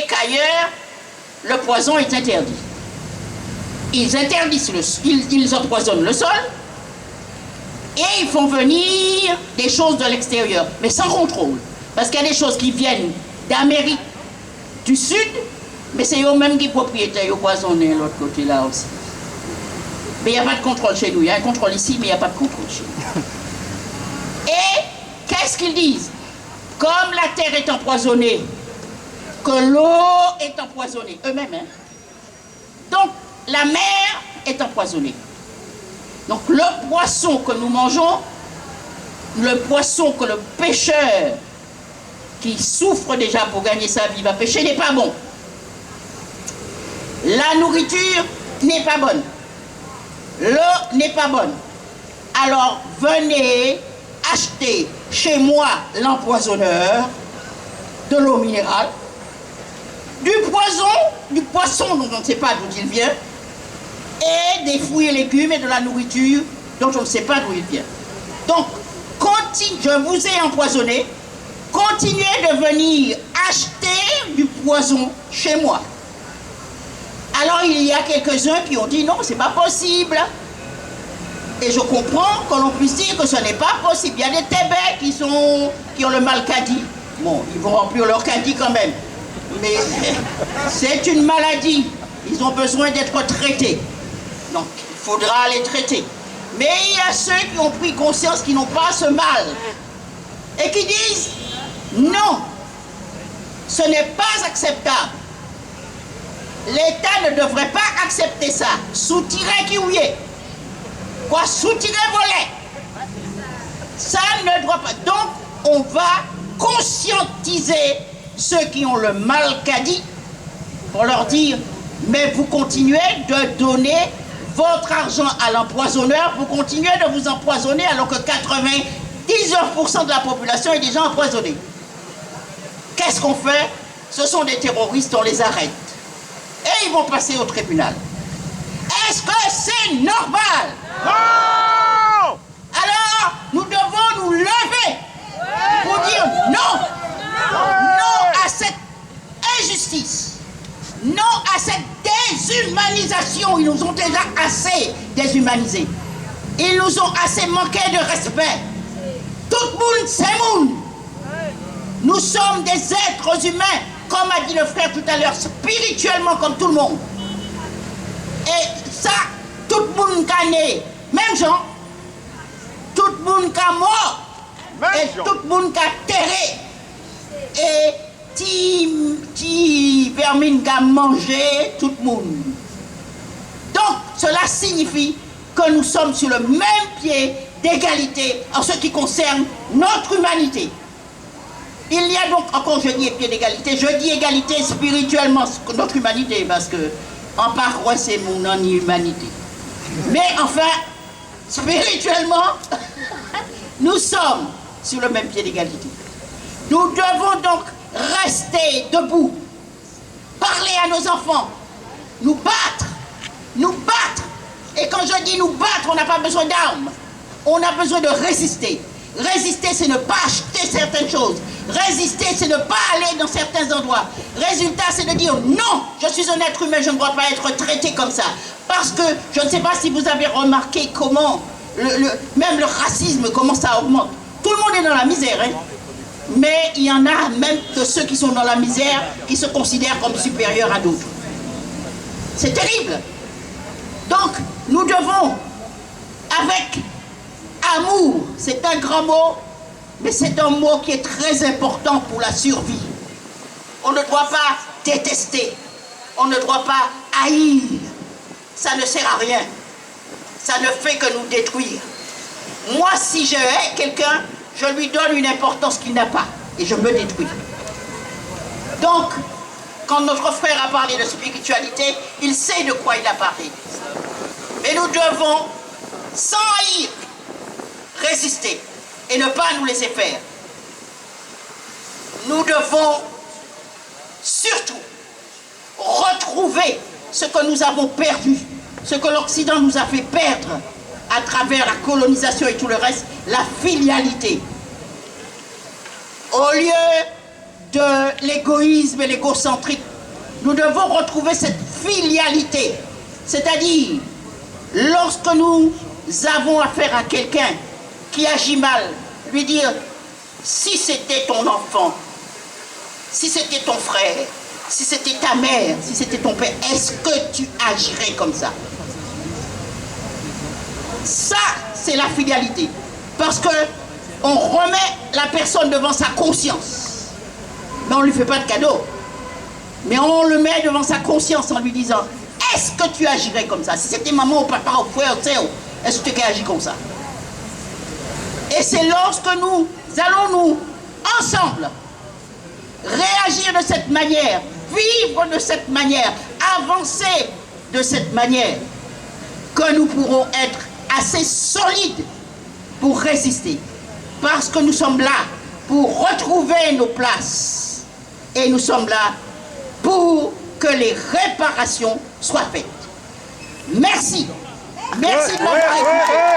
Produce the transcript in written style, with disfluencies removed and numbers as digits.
qu'ailleurs, le poison est interdit. Ils interdisent ils empoisonnent le sol et ils font venir des choses de l'extérieur, mais sans contrôle. Parce qu'il y a des choses qui viennent d'Amérique du Sud, mais c'est eux-mêmes qui propriétaires, ils poisonnent de l'autre côté là aussi. Mais il n'y a pas de contrôle chez nous. Il y a un contrôle ici, mais il n'y a pas de contrôle chez nous. Et qu'est-ce qu'ils disent? Comme la terre est empoisonnée, que l'eau est empoisonnée, eux-mêmes. Hein? Donc, la mer est empoisonnée. Donc, le poisson que nous mangeons, le poisson que le pêcheur qui souffre déjà pour gagner sa vie va pêcher n'est pas bon. La nourriture n'est pas bonne. L'eau n'est pas bonne. Alors, venez acheter chez moi l'empoisonneur de l'eau minérale, du poisson dont on ne sait pas d'où il vient, et des fruits et légumes et de la nourriture dont on ne sait pas d'où il vient. Donc, je vous ai empoisonné, continuez de venir acheter du poison chez moi. Alors, il y a quelques-uns qui ont dit non, c'est pas possible. Et je comprends que l'on puisse dire que ce n'est pas possible. Il y a des Tébets qui ont le mal caddie. Bon, ils vont remplir leur caddie quand même. Mais c'est une maladie. Ils ont besoin d'être traités. Donc, il faudra les traiter. Mais il y a ceux qui ont pris conscience qu'ils n'ont pas ce mal. Et qui disent non, ce n'est pas acceptable. L'État ne devrait pas accepter ça. Soutirer qui ouillait. Quoi, soutirer voler. Ça ne doit pas. Donc, on va conscientiser ceux qui ont le mal caddie pour leur dire, mais vous continuez de donner votre argent à l'empoisonneur, vous continuez de vous empoisonner alors que 99% de la population est déjà empoisonnée. Qu'est-ce qu'on fait? Ce sont des terroristes, on les arrête. Et ils vont passer au tribunal. Est-ce que c'est normal? Non! Alors, nous devons nous lever pour dire non. Non à cette injustice. Non à cette déshumanisation. Ils nous ont déjà assez déshumanisés. Ils nous ont assez manqué de respect. Tout le monde, c'est monde. Nous sommes des êtres humains, comme a dit le frère tout à l'heure, spirituellement comme tout le monde. Et ça, tout le monde qui est né, même gens, tout le monde qui est mort, et tout le monde qui est terré, et qui vermine qui a mangé, tout le monde. Donc, cela signifie que nous sommes sur le même pied d'égalité en ce qui concerne notre humanité. Il y a donc, encore je dis pied d'égalité, je dis égalité spirituellement, notre humanité, parce que en paroi c'est mon non-humanité. Mais enfin, spirituellement, nous sommes sur le même pied d'égalité. Nous devons donc rester debout, parler à nos enfants, nous battre. Et quand je dis nous battre, on n'a pas besoin d'armes, on a besoin de résister. Résister, c'est ne pas acheter certaines choses. Résister, c'est ne pas aller dans certains endroits. Résultat, c'est de dire non, je suis un être humain, je ne dois pas être traité comme ça. Parce que je ne sais pas si vous avez remarqué comment, même le racisme, comment ça augmente. Tout le monde est dans la misère, hein? Mais il y en a même que ceux qui sont dans la misère, qui se considèrent comme supérieurs à d'autres. C'est terrible. Donc, nous devons, avec amour, c'est un grand mot, mais c'est un mot qui est très important pour la survie. On ne doit pas détester, on ne doit pas haïr. Ça ne sert à rien. Ça ne fait que nous détruire. Moi, si je hais quelqu'un, je lui donne une importance qu'il n'a pas et je me détruis. Donc, quand notre frère a parlé de spiritualité, il sait de quoi il a parlé. Mais nous devons, sans haïr, résister et ne pas nous laisser faire. Nous devons surtout retrouver ce que nous avons perdu, ce que l'Occident nous a fait perdre à travers la colonisation et tout le reste, la filialité. Au lieu de l'égoïsme et l'égocentrisme nous devons retrouver cette filialité. C'est-à-dire, lorsque nous avons affaire à quelqu'un qui agit mal, lui dire, si c'était ton enfant, si c'était ton frère, si c'était ta mère, si c'était ton père, est-ce que tu agirais comme ça? Ça, c'est la filialité. Parce que on remet la personne devant sa conscience. Mais on ne lui fait pas de cadeau. Mais on le met devant sa conscience en lui disant, est-ce que tu agirais comme ça? Si c'était maman ou papa ou frère ou sœur, est-ce que tu agis comme ça? Et c'est lorsque nous allons nous, ensemble, réagir de cette manière, vivre de cette manière, avancer de cette manière, que nous pourrons être assez solides pour résister. Parce que nous sommes là pour retrouver nos places. Et nous sommes là pour que les réparations soient faites. Merci. Merci de m'avoir écouté.